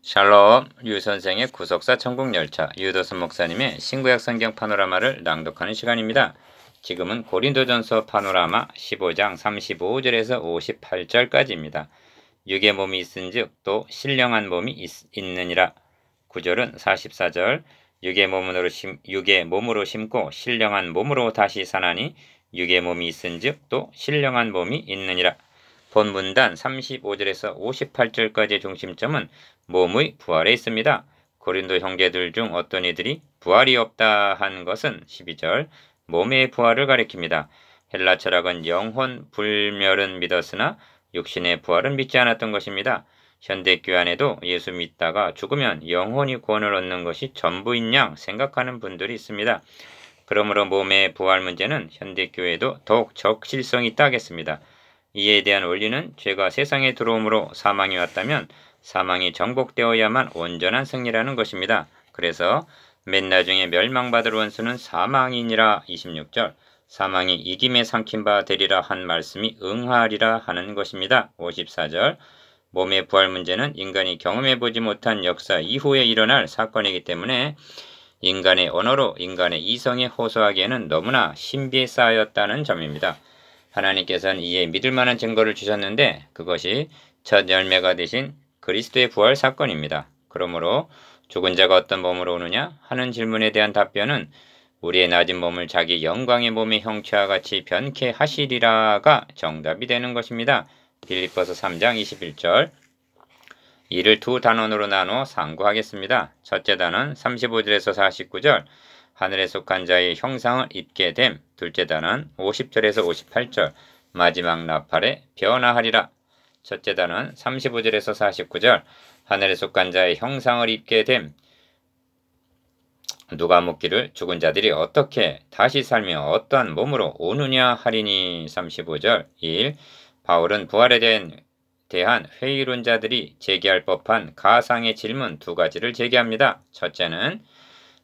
샬롬, 유 선생의 구속사 천국열차, 유도선 목사님의 신구약 성경 파노라마를 낭독하는 시간입니다. 지금은 고린도전서 파노라마 15장 35절에서 58절까지입니다. 육의 몸이 있은즉 또 신령한 몸이 있느니라. 9절은 44절, 육의 몸으로 심고 신령한 몸으로 다시 사나니 육의 몸이 있은즉 또 신령한 몸이 있느니라. 본문단 35절에서 58절까지의 중심점은 몸의 부활에 있습니다. 고린도 형제들 중 어떤 이들이 부활이 없다 한 것은 12절 몸의 부활을 가리킵니다. 헬라 철학은 영혼 불멸은 믿었으나 육신의 부활은 믿지 않았던 것입니다. 현대교회 안에도 예수 믿다가 죽으면 영혼이 구원을 얻는 것이 전부인 양 생각하는 분들이 있습니다. 그러므로 몸의 부활 문제는 현대교회에도 더욱 적실성이 있다 하겠습니다. 이에 대한 원리는 죄가 세상에 들어옴으로 사망이 왔다면 사망이 정복되어야만 온전한 승리라는 것입니다. 그래서 맨 나중에 멸망받을 원수는 사망이니라 26절 사망이 이김에 삼킨 바 되리라 한 말씀이 응하리라 하는 것입니다. 54절 몸의 부활 문제는 인간이 경험해보지 못한 역사 이후에 일어날 사건이기 때문에 인간의 언어로 인간의 이성에 호소하기에는 너무나 신비에 쌓였다는 점입니다. 하나님께서는 이에 믿을 만한 증거를 주셨는데 그것이 첫 열매가 되신 그리스도의 부활 사건입니다. 그러므로 죽은 자가 어떤 몸으로 오느냐 하는 질문에 대한 답변은 우리의 낮은 몸을 자기 영광의 몸의 형체와 같이 변케 하시리라가 정답이 되는 것입니다. 빌립보서 3장 21절 이를 두 단원으로 나누어 상고하겠습니다. 첫째 단원 35절에서 49절 하늘에 속한 자의 형상을 입게 됨. 둘째 단원 50절에서 58절 마지막 나팔에 변화하리라. 첫째 단원 35절에서 49절 하늘에 속한 자의 형상을 입게 됨. 누가 묻기를 죽은 자들이 어떻게 다시 살며 어떠한 몸으로 오느냐 하리니 35절 1. 바울은 부활에 대한 회의론자들이 제기할 법한 가상의 질문 두 가지를 제기합니다. 첫째는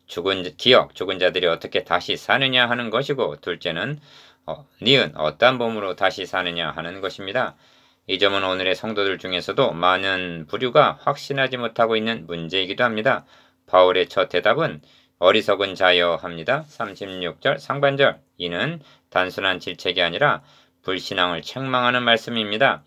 죽은 자들이 어떻게 다시 사느냐 하는 것이고 둘째는 니은 어떠한 몸으로 다시 사느냐 하는 것입니다. 이 점은 오늘의 성도들 중에서도 많은 부류가 확신하지 못하고 있는 문제이기도 합니다. 바울의 첫 대답은 어리석은 자여 합니다. 36절 상반절 이는 단순한 질책이 아니라 불신앙을 책망하는 말씀입니다.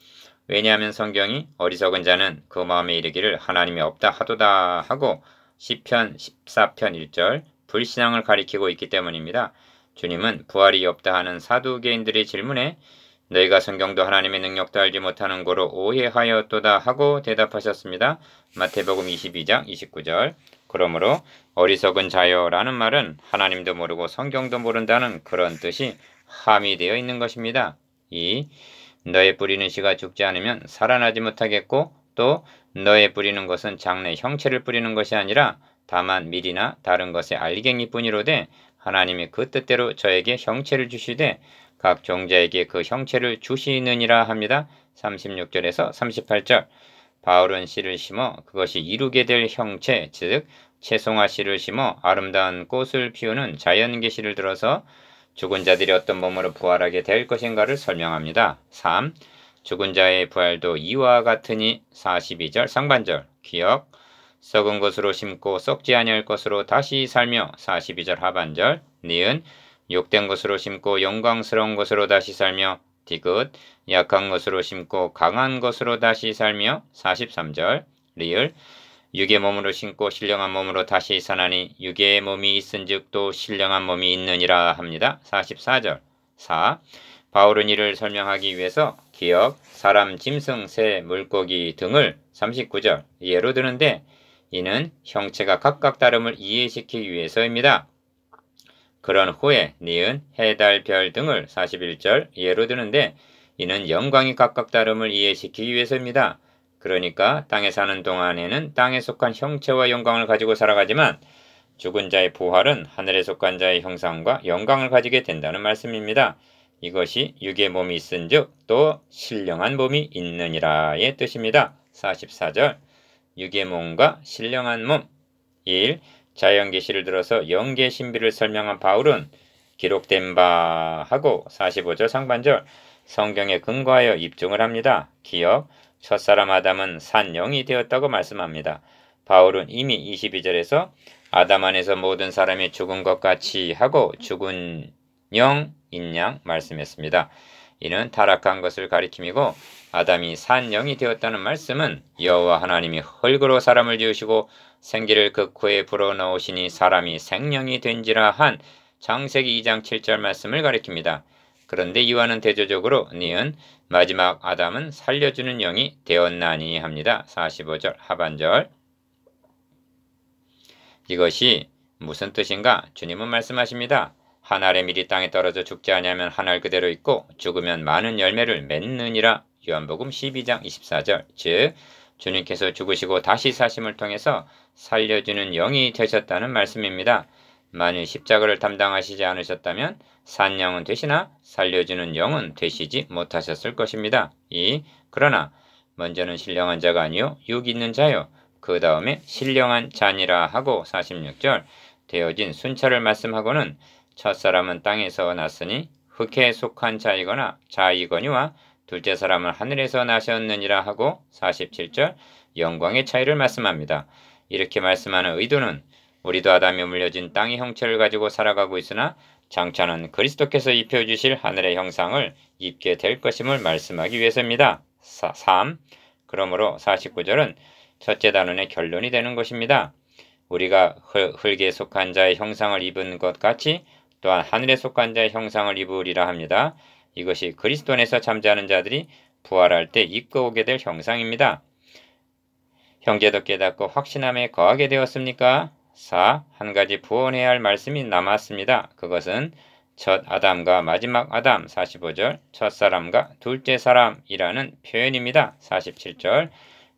왜냐하면 성경이 어리석은 자는 그 마음에 이르기를 하나님이 없다 하도다 하고 시편 14편 1절 불신앙을 가리키고 있기 때문입니다. 주님은 부활이 없다 하는 사두개인들의 질문에 너희가 성경도 하나님의 능력도 알지 못하는 고로 오해하였도다 하고 대답하셨습니다. 마태복음 22장 29절 그러므로 어리석은 자여라는 말은 하나님도 모르고 성경도 모른다는 그런 뜻이 함의되어 있는 것입니다. 2. 너의 뿌리는 씨가 죽지 않으면 살아나지 못하겠고 또 너의 뿌리는 것은 장래 형체를 뿌리는 것이 아니라 다만 밀이나 다른 것의 알갱이뿐이로되 하나님이 그 뜻대로 저에게 형체를 주시되 각 종자에게 그 형체를 주시느니라 합니다. 36절에서 38절 바울은 씨를 심어 그것이 이루게 될 형체 즉 채송화 씨를 심어 아름다운 꽃을 피우는 자연계시를 들어서 죽은 자들이 어떤 몸으로 부활하게 될 것인가를 설명합니다. 3. 죽은 자의 부활도 이와 같으니 42절 상반절 기억 썩은 것으로 심고 썩지 아니할 것으로 다시 살며 42절 하반절 니은 욕된 것으로 심고 영광스러운 것으로 다시 살며 디귿 약한 것으로 심고 강한 것으로 다시 살며 43절 리을 육의 몸으로 심고 신령한 몸으로 다시 사나니 육의 몸이 있은즉 또 신령한 몸이 있느니라 합니다. 44절 4. 바울은 이를 설명하기 위해서 기억, 사람, 짐승, 새, 물고기 등을 39절 예로 드는데 이는 형체가 각각 다름을 이해시키기 위해서입니다. 그런 후에 니은, 해, 달, 별 등을 41절 예로 드는데 이는 영광이 각각 다름을 이해시키기 위해서입니다. 그러니까 땅에 사는 동안에는 땅에 속한 형체와 영광을 가지고 살아가지만 죽은 자의 부활은 하늘에 속한 자의 형상과 영광을 가지게 된다는 말씀입니다. 이것이 육의 몸이 있은즉 또 신령한 몸이 있느니라의 뜻입니다. 44절 육의 몸과 신령한 몸 1. 자연계시를 들어서 영계 신비를 설명한 바울은 기록된 바 하고 45절 상반절 성경에 근거하여 입증을 합니다. 기억 첫사람 아담은 산 영이 되었다고 말씀합니다. 바울은 이미 22절에서 아담 안에서 모든 사람이 죽은 것 같이 하고 죽은 영인 양 말씀했습니다. 이는 타락한 것을 가리킴이고 아담이 산 영이 되었다는 말씀은 여호와 하나님이 흙으로 사람을 지으시고 생기를 그 코에 불어넣으시니 사람이 생명이 된지라 한 창세기 2장 7절 말씀을 가리킵니다. 그런데 이와는 대조적으로 니은 마지막 아담은 살려주는 영이 되었나니 합니다. 45절 하반절. 이것이 무슨 뜻인가? 주님은 말씀하십니다. 한 알의 밀이 땅에 떨어져 죽지 아니하면 한 알 그대로 있고 죽으면 많은 열매를 맺느니라. 요한복음 12장 24절. 즉 주님께서 죽으시고 다시 사심을 통해서 살려주는 영이 되셨다는 말씀입니다. 만일 십자가를 담당하시지 않으셨다면 산 영은 되시나 살려주는 영은 되시지 못하셨을 것입니다. 그러나 먼저는 신령한 자가 아니요 육 있는 자요 그 다음에 신령한 자니라 하고 46절 되어진 순찰을 말씀하고는 첫사람은 땅에서 났으니 흙에 속한 자이거나 자이거니와 둘째 사람은 하늘에서 나셨느니라 하고 47절 영광의 차이를 말씀합니다. 이렇게 말씀하는 의도는 우리도 아담이 물려진 땅의 형체를 가지고 살아가고 있으나 장차는 그리스도께서 입혀주실 하늘의 형상을 입게 될 것임을 말씀하기 위해서입니다. 3. 그러므로 49절은 첫째 단원의 결론이 되는 것입니다. 우리가 흙에 속한 자의 형상을 입은 것 같이 또한 하늘에 속한 자의 형상을 입으리라 합니다. 이것이 그리스도 안에서 잠자는 자들이 부활할 때 입고 오게 될 형상입니다. 형제도 깨닫고 확신함에 거하게 되었습니까? 4. 한 가지 부언해야 할 말씀이 남았습니다. 그것은 첫 아담과 마지막 아담 45절, 첫사람과 둘째 사람이라는 표현입니다. 47절.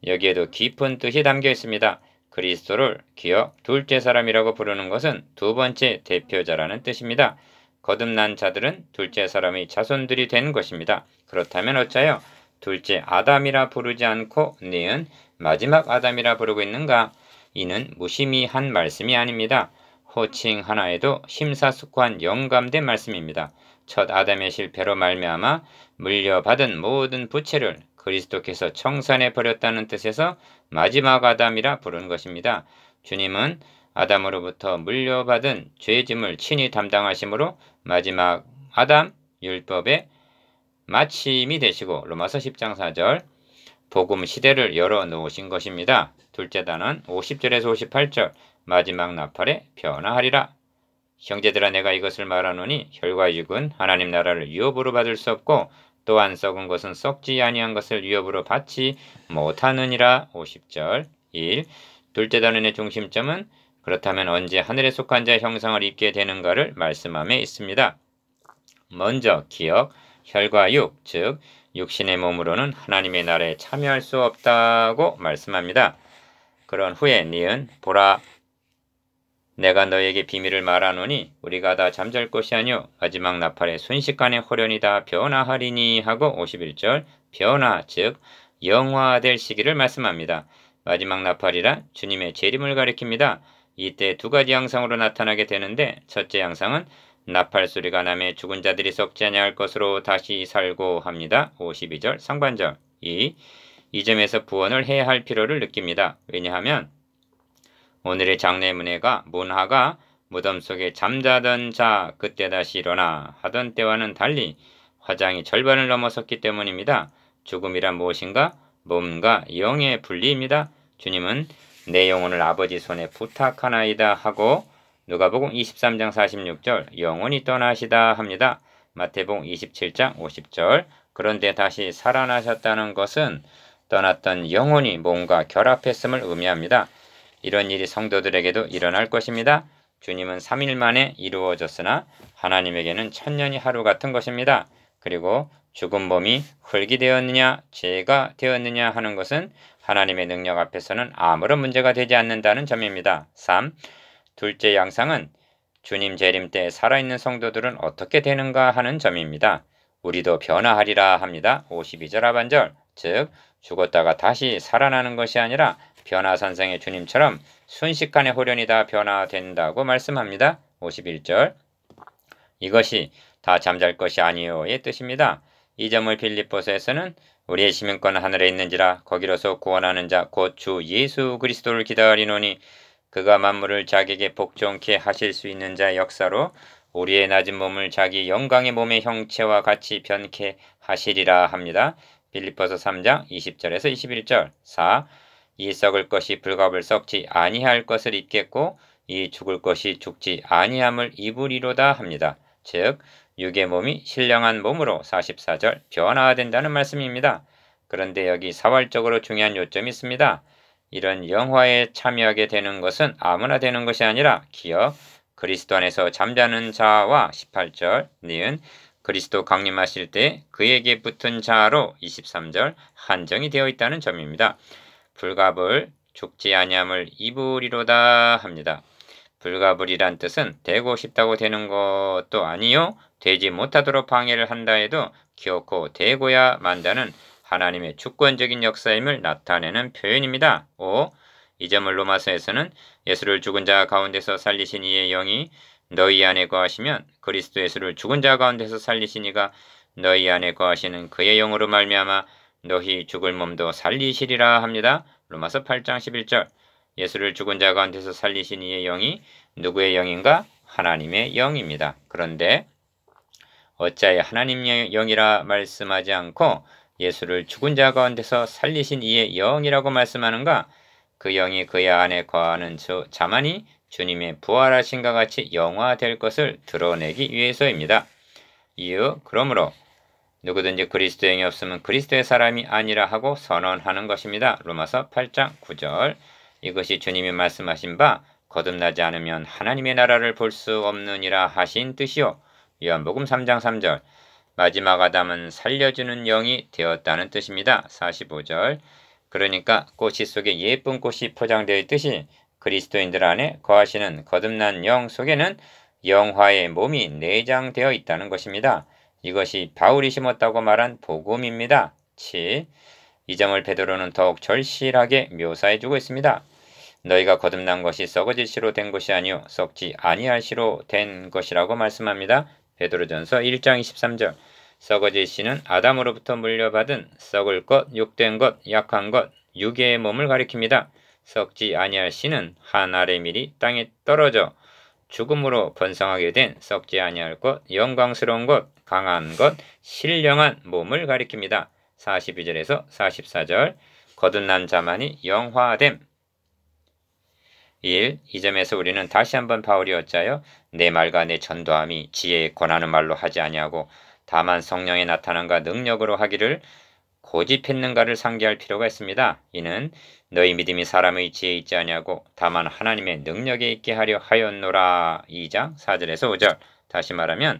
여기에도 깊은 뜻이 담겨 있습니다. 그리스도를 기억 둘째 사람이라고 부르는 것은 두 번째 대표자라는 뜻입니다. 거듭난 자들은 둘째 사람의 자손들이 된 것입니다. 그렇다면 어찌하여 둘째 아담이라 부르지 않고 니은 마지막 아담이라 부르고 있는가? 이는 무심히한 말씀이 아닙니다. 호칭 하나에도 심사숙고한 영감된 말씀입니다. 첫 아담의 실패로 말미암아 물려받은 모든 부채를 그리스도께서 청산해 버렸다는 뜻에서 마지막 아담이라 부르는 것입니다. 주님은 아담으로부터 물려받은 죄짐을 친히 담당하심으로 마지막 아담 율법의 마침이 되시고 로마서 10장 4절 복음 시대를 열어놓으신 것입니다. 둘째 단은 50절에서 58절 마지막 나팔에 변화하리라. 형제들아 내가 이것을 말하노니 혈과 육은 하나님 나라를 유업으로 받을 수 없고 또한 썩은 것은 썩지 아니한 것을 유업으로 받지 못하느니라. 50절 1. 둘째 단원의 중심점은 그렇다면 언제 하늘에 속한 자의 형상을 입게 되는가를 말씀함에 있습니다. 먼저 기억, 혈과 육, 즉 육신의 몸으로는 하나님의 나라에 참여할 수 없다고 말씀합니다. 그런 후에 니은 보라 내가 너에게 비밀을 말하노니 우리가 다 잠잘 것이 아니요 마지막 나팔에 순식간에 호련히 다 변화하리니 하고 51절 변화 즉 영화될 시기를 말씀합니다. 마지막 나팔이란 주님의 재림을 가리킵니다. 이때 두 가지 양상으로 나타나게 되는데 첫째 양상은 나팔 소리가 나매 죽은 자들이 썩지 아니할 것으로 다시 살고 합니다. 52절 상반절 이 점에서 부언을 해야 할 필요를 느낍니다. 왜냐하면 오늘의 장례문회가 문화가 무덤 속에 잠자던 자 그때 다시 일어나 하던 때와는 달리 화장이 절반을 넘어섰기 때문입니다. 죽음이란 무엇인가? 몸과 영의 분리입니다. 주님은 내 영혼을 아버지 손에 부탁하나이다 하고 누가복음 23장 46절 영원히 떠나시다 합니다. 마태복음 27장 50절 그런데 다시 살아나셨다는 것은 떠났던 영혼이 몸과 결합했음을 의미합니다. 이런 일이 성도들에게도 일어날 것입니다. 주님은 3일 만에 이루어졌으나 하나님에게는 천년이 하루 같은 것입니다. 그리고 죽은 몸이 흙이 되었느냐 죄가 되었느냐 하는 것은 하나님의 능력 앞에서는 아무런 문제가 되지 않는다는 점입니다. 3. 둘째 양상은 주님 재림 때 살아있는 성도들은 어떻게 되는가 하는 점입니다. 우리도 변화하리라 합니다. 52절 하반절 즉 죽었다가 다시 살아나는 것이 아니라 변화산성의 주님처럼 순식간에 호련히 다 변화된다고 말씀합니다. 51절 이것이 다 잠잘 것이 아니요의 뜻입니다. 이 점을 빌립보서에서는 우리의 시민권은 하늘에 있는지라 거기로서 구원하는 자 곧 주 예수 그리스도를 기다리노니 그가 만물을 자기에게 복종케 하실 수 있는 자의 역사로 우리의 낮은 몸을 자기 영광의 몸의 형체와 같이 변케 하시리라 합니다. 빌립보서 3장 20절에서 21절. 4. 이 썩을 것이 불갑을 썩지 아니할 것을 입겠고 이 죽을 것이 죽지 아니함을 입으리로다 합니다. 즉 육의 몸이 신령한 몸으로 44절 변화된다는 말씀입니다. 그런데 여기 사활적으로 중요한 요점이 있습니다. 이런 영화에 참여하게 되는 것은 아무나 되는 것이 아니라 기업 그리스도 안에서 잠자는 자와 18절 니은 그리스도 강림하실 때 그에게 붙은 자로 23절 한정이 되어 있다는 점입니다. 불갑을 죽지 아니함을 입으리로다 합니다. 불가불이란 뜻은 되고 싶다고 되는 것도 아니요 되지 못하도록 방해를 한다 해도 기어코 되고야 만다는 하나님의 주권적인 역사임을 나타내는 표현입니다. 5. 이 점을 로마서에서는 예수를 죽은 자 가운데서 살리신 이의 영이 너희 안에 거하시면 그리스도 예수를 죽은 자 가운데서 살리신 이가 너희 안에 거하시는 그의 영으로 말미암아 너희 죽을 몸도 살리시리라 합니다. 로마서 8장 11절. 예수를 죽은 자 가운데서 살리신 이의 영이 누구의 영인가? 하나님의 영입니다. 그런데 어찌하여 하나님의 영이라 말씀하지 않고 예수를 죽은 자 가운데서 살리신 이의 영이라고 말씀하는가? 그 영이 그의 안에 거하는 자만이 주님의 부활하신과 같이 영화될 것을 드러내기 위해서입니다. 이유 그러므로 누구든지 그리스도의 영이 없으면 그리스도의 사람이 아니라 하고 선언하는 것입니다. 로마서 8장 9절. 이것이 주님이 말씀하신 바 거듭나지 않으면 하나님의 나라를 볼 수 없느니라 하신 뜻이요. 요한복음 3장 3절. 마지막 아담은 살려주는 영이 되었다는 뜻입니다. 45절. 그러니까 꽃이 속에 예쁜 꽃이 포장되어 있듯이 그리스도인들 안에 거하시는 거듭난 영 속에는 영화의 몸이 내장되어 있다는 것입니다. 이것이 바울이 심었다고 말한 복음입니다. 7. 이 점을 베드로는 더욱 절실하게 묘사해주고 있습니다. 너희가 거듭난 것이 썩어질 씨로 된 것이 아니요 썩지 아니할 씨로 된 것이라고 말씀합니다. 베드로전서 1장 23절. 썩어질 씨는 아담으로부터 물려받은 썩을 것, 욕된 것, 약한 것, 육의 몸을 가리킵니다. 썩지 아니할 씨는 한 알의 밀이 땅에 떨어져 죽음으로 번성하게 된 썩지 아니할 것, 영광스러운 것, 강한 것, 신령한 몸을 가리킵니다. 42절에서 44절. 거듭난 자만이 영화됨. 1. 이 점에서 우리는 다시 한번 바울이 어찌하여 내 말과 내 전도함이 지혜에 권하는 말로 하지 아니하고 다만 성령의 나타남과 능력으로 하기를 고집했는가를 상기할 필요가 있습니다. 이는 너희 믿음이 사람의 지혜에 있지 아니하고 다만 하나님의 능력에 있게 하려 하였노라. 2장 4절에서 5절. 다시 말하면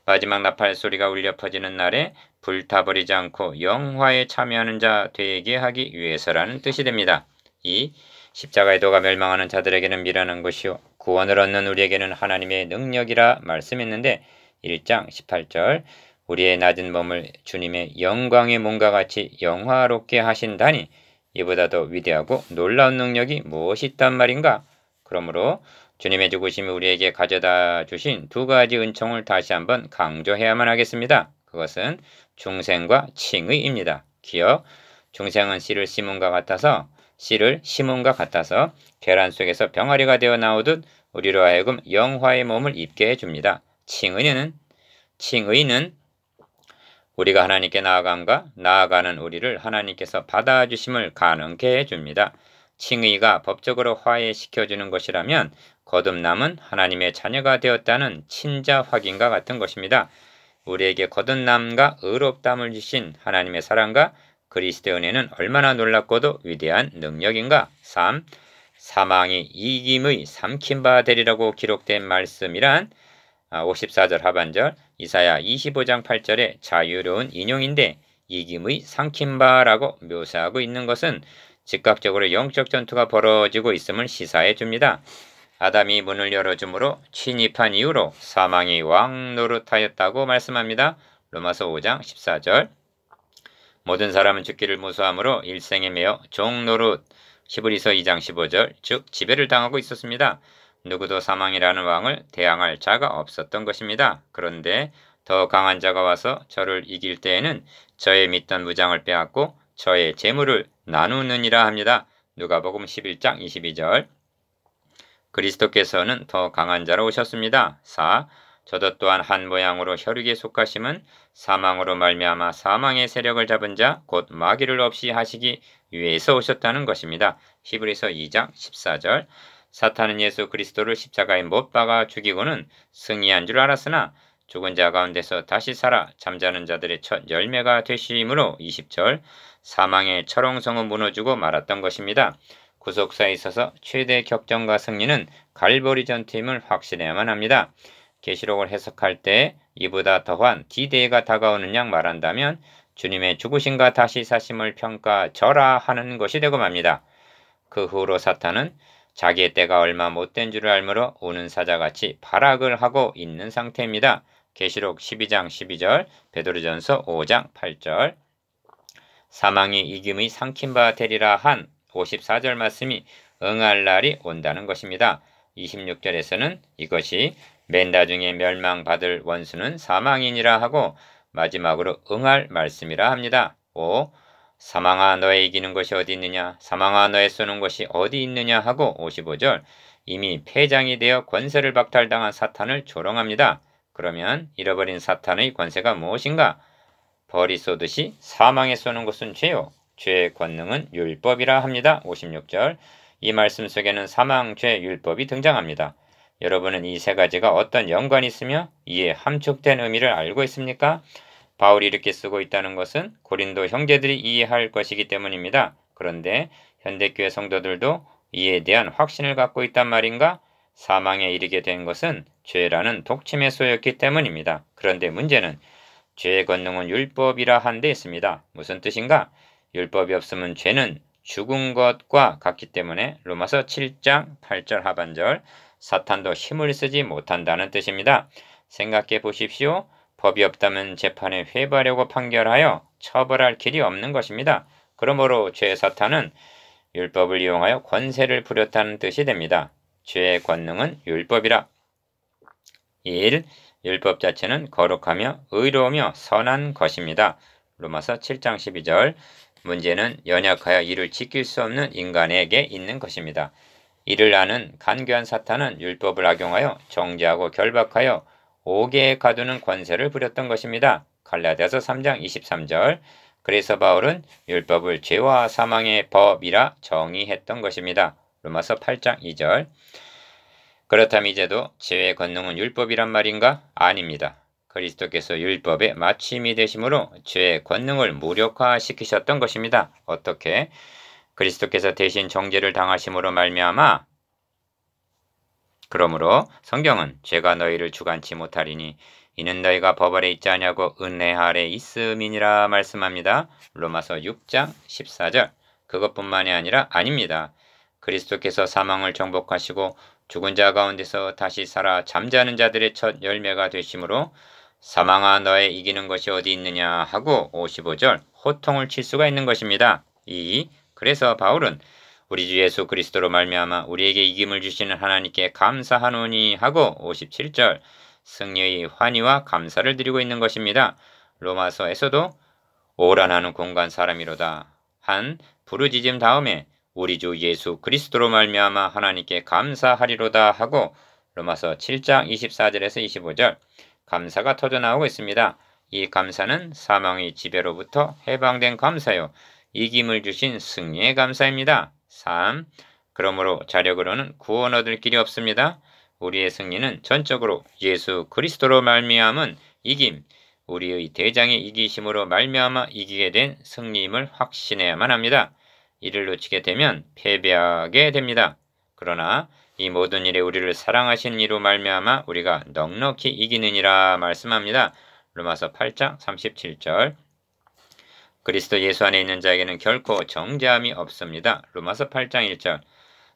마지막 나팔 소리가 울려 퍼지는 날에 불타버리지 않고 영화에 참여하는 자 되게 하기 위해서라는 뜻이 됩니다. 2. 십자가의 도가 멸망하는 자들에게는 미련한 것이요 구원을 얻는 우리에게는 하나님의 능력이라 말씀했는데 1장 18절. 우리의 낮은 몸을 주님의 영광의 몸과 같이 영화롭게 하신다니 이보다 더 위대하고 놀라운 능력이 무엇이 있단 말인가? 그러므로 주님의 죽으심이 우리에게 가져다 주신 두 가지 은총을 다시 한번 강조해야만 하겠습니다. 그것은 중생과 칭의입니다. 기억, 중생은 씨를 심음과 같아서 계란 속에서 병아리가 되어 나오듯 우리로 하여금 영화의 몸을 입게 해줍니다. 칭의는 우리가 하나님께 나아가는 우리를 하나님께서 받아주심을 가능케 해줍니다. 칭의가 법적으로 화해시켜주는 것이라면 거듭남은 하나님의 자녀가 되었다는 친자 확인과 같은 것입니다. 우리에게 거듭남과 의롭담을 주신 하나님의 사랑과 그리스도의 은혜는 얼마나 놀랍고도 위대한 능력인가. 3. 사망이 이김의 삼킨 바 되리라고 기록된 말씀이란 54절 하반절 이사야 25장 8절의 자유로운 인용인데 이김의 삼킨 바라고 묘사하고 있는 것은 즉각적으로 영적 전투가 벌어지고 있음을 시사해 줍니다. 아담이 문을 열어줌으로 침입한 이후로 사망이 왕 노릇하였다고 말씀합니다. 로마서 5장 14절. 모든 사람은 죽기를 무서워하므로 일생에 매여 종 노릇 히브리서 2장 15절 즉 지배를 당하고 있었습니다. 누구도 사망이라는 왕을 대항할 자가 없었던 것입니다. 그런데 더 강한 자가 와서 저를 이길 때에는 저의 믿던 무장을 빼앗고 저의 재물을 나누느니라 합니다. 누가복음 11장 22절. 그리스도께서는 더 강한 자로 오셨습니다. 4. 저도 또한 한 모양으로 혈육에 속하심은 사망으로 말미암아 사망의 세력을 잡은 자 곧 마귀를 없이 하시기 위해서 오셨다는 것입니다. 히브리서 2장 14절. 사탄은 예수 그리스도를 십자가에 못 박아 죽이고는 승리한 줄 알았으나 죽은 자 가운데서 다시 살아 잠자는 자들의 첫 열매가 되심으로 20절. 사망의 철옹성은 무너지고 말았던 것입니다. 구속사에 있어서 최대 격정과 승리는 갈보리 전투임을 확신해야만 합니다. 계시록을 해석할 때 이보다 더한 D-Day가 다가오는 양 말한다면 주님의 죽으심과 다시 사심을 평가절하 하는 것이 되고 맙니다. 그 후로 사탄은 자기의 때가 얼마 못된 줄을 알므로 우는 사자같이 발악을 하고 있는 상태입니다. 계시록 12장 12절, 베드로전서 5장 8절. 사망이 이김의 삼킨 바 되리라 한 54절 말씀이 응할 날이 온다는 것입니다. 26절에서는 이것이 맨 나중에 멸망받을 원수는 사망이니라 하고 마지막으로 응할 말씀이라 합니다. 5. 사망아 너의 이기는 것이 어디 있느냐, 사망아 너의 쏘는 것이 어디 있느냐 하고 55절 이미 패장이 되어 권세를 박탈당한 사탄을 조롱합니다. 그러면 잃어버린 사탄의 권세가 무엇인가? 벌이 쏘듯이 사망에 쏘는 것은 죄요, 죄의 권능은 율법이라 합니다. 56절. 이 말씀 속에는 사망, 죄, 율법이 등장합니다. 여러분은 이 세 가지가 어떤 연관이 있으며 이에 함축된 의미를 알고 있습니까? 바울이 이렇게 쓰고 있다는 것은 고린도 형제들이 이해할 것이기 때문입니다. 그런데 현대교회 성도들도 이에 대한 확신을 갖고 있단 말인가? 사망에 이르게 된 것은 죄라는 독침에 쏘였기 때문입니다. 그런데 문제는 죄의 권능은 율법이라 한 데 있습니다. 무슨 뜻인가? 율법이 없으면 죄는 죽은 것과 같기 때문에 로마서 7장 8절 하반절 사탄도 힘을 쓰지 못한다는 뜻입니다. 생각해 보십시오. 법이 없다면 재판에 회부하려고 판결하여 처벌할 길이 없는 것입니다. 그러므로 죄의 사탄은 율법을 이용하여 권세를 부렸다는 뜻이 됩니다. 죄의 권능은 율법이라. 1. 율법 자체는 거룩하며 의로우며 선한 것입니다. 로마서 7장 12절. 문제는 연약하여 이를 지킬 수 없는 인간에게 있는 것입니다. 이를 아는 간교한 사탄은 율법을 악용하여 정죄하고 결박하여 옥에 가두는 권세를 부렸던 것입니다. 갈라디아서 3장 23절. 그래서 바울은 율법을 죄와 사망의 법이라 정의했던 것입니다. 로마서 8장 2절. 그렇다면 이제도 죄의 권능은 율법이란 말인가? 아닙니다. 그리스도께서 율법의 마침이 되심으로 죄의 권능을 무력화시키셨던 것입니다. 어떻게? 그리스도께서 대신 정죄를 당하심으로 말미암아. 그러므로 성경은 죄가 너희를 주관치 못하리니 이는 너희가 법 아래 있지 아니하고 은혜 아래 있음이니라 말씀합니다. 로마서 6장 14절. 그것뿐만이 아니라 아닙니다. 그리스도께서 사망을 정복하시고 죽은 자 가운데서 다시 살아 잠자는 자들의 첫 열매가 되심으로 사망아 너의 이기는 것이 어디 있느냐 하고 55절 호통을 칠 수가 있는 것입니다. 2. 그래서 바울은 우리 주 예수 그리스도로 말미암아 우리에게 이김을 주시는 하나님께 감사하노니 하고 57절 승리의 환희와 감사를 드리고 있는 것입니다. 로마서에서도 오란하는 공간 사람이로다 한 부르짖음 다음에 우리 주 예수 그리스도로 말미암아 하나님께 감사하리로다 하고 로마서 7장 24절에서 25절 감사가 터져나오고 있습니다. 이 감사는 사망의 지배로부터 해방된 감사요. 이김을 주신 승리의 감사입니다. 3. 그러므로 자력으로는 구원 얻을 길이 없습니다. 우리의 승리는 전적으로 예수 그리스도로 말미암은 이김, 우리의 대장의 이기심으로 말미암아 이기게 된 승리임을 확신해야만 합니다. 이를 놓치게 되면 패배하게 됩니다. 그러나 이 모든 일에 우리를 사랑하신 이로 말미암아 우리가 넉넉히 이기느니라 말씀합니다. 로마서 8장 37절. 그리스도 예수 안에 있는 자에게는 결코 정죄함이 없습니다. 로마서 8장 1절.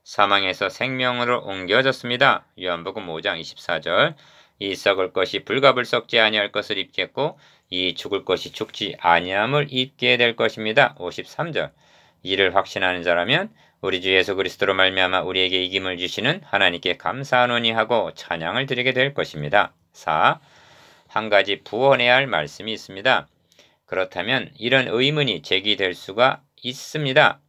사망에서 생명으로 옮겨졌습니다. 요한복음 5장 24절. 이 썩을 것이 불갑을 썩지 아니할 것을 입겠고 이 죽을 것이 죽지 아니함을 입게 될 것입니다. 53절. 이를 확신하는 자라면 우리 주 예수 그리스도로 말미암아 우리에게 이김을 주시는 하나님께 감사하노니 하고 찬양을 드리게 될 것입니다. 4. 한 가지 부원해야 할 말씀이 있습니다. 그렇다면 이런 의문이 제기될 수가 있습니다.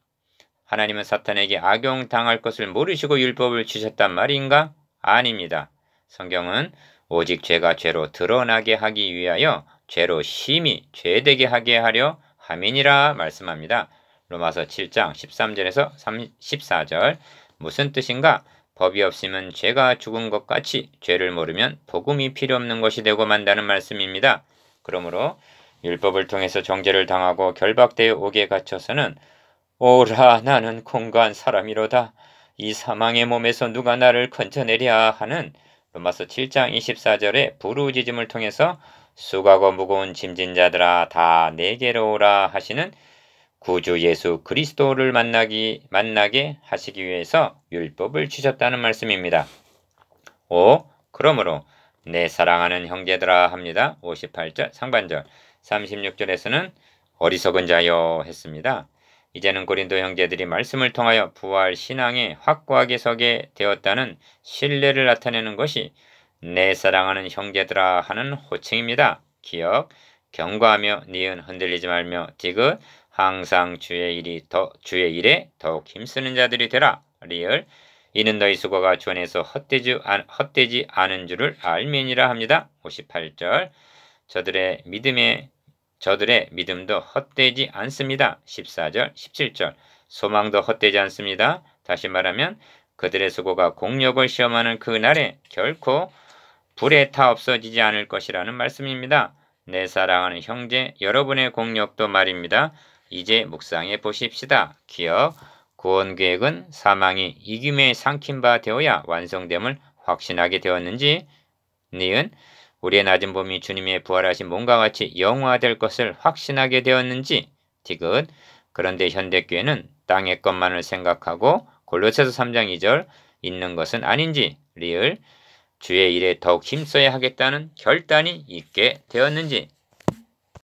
하나님은 사탄에게 악용당할 것을 모르시고 율법을 주셨단 말인가? 아닙니다. 성경은 오직 죄가 죄로 드러나게 하기 위하여 죄로 심히 죄되게 하게 하려 함이니라 말씀합니다. 로마서 7장 13절에서 14절. 무슨 뜻인가? 법이 없으면 죄가 죽은 것 같이 죄를 모르면 복음이 필요 없는 것이 되고 만다는 말씀입니다. 그러므로 율법을 통해서 정죄를 당하고 결박되어 옥에 갇혀서는 오라 나는 공고한 사람이로다. 이 사망의 몸에서 누가 나를 건져내랴 하는 로마서 7장 24절의 부르짖음을 통해서 수고하고 무거운 짐진 자들아 다 내게로 오라 하시는 구주 예수 그리스도를 만나게 하시기 위해서 율법을 주셨다는 말씀입니다. 그러므로 내 사랑하는 형제들아 합니다. 58절 상반절 36절에서는 어리석은 자여 했습니다. 이제는 고린도 형제들이 말씀을 통하여 부활 신앙에 확고하게 서게 되었다는 신뢰를 나타내는 것이 내 사랑하는 형제들아 하는 호칭입니다. 기억, 경고하며 니은 흔들리지 말며 디귿 항상 주의 일에 더욱 힘쓰는 자들이 되라. 리을 이는 너희 수고가 주 안에서 헛되지 않은 줄을 알면이라 합니다. 58절 저들의 믿음도 헛되지 않습니다. 14절 17절 소망도 헛되지 않습니다. 다시 말하면 그들의 수고가 공력을 시험하는 그 날에 결코 불에 타 없어지지 않을 것이라는 말씀입니다. 내 사랑하는 형제 여러분의 공력도 말입니다. 이제 묵상해 보십시다. 기억 구원계획은 사망이 이김에 삼킨 바 되어야 완성됨을 확신하게 되었는지 니은 우리의 낮은 몸이 주님의 부활하신 몸과 같이 영화될 것을 확신하게 되었는지 디귿 그런데 현대교회는 땅의 것만을 생각하고 골로새서 3장 2절 있는 것은 아닌지 리을 주의 일에 더욱 힘써야 하겠다는 결단이 있게 되었는지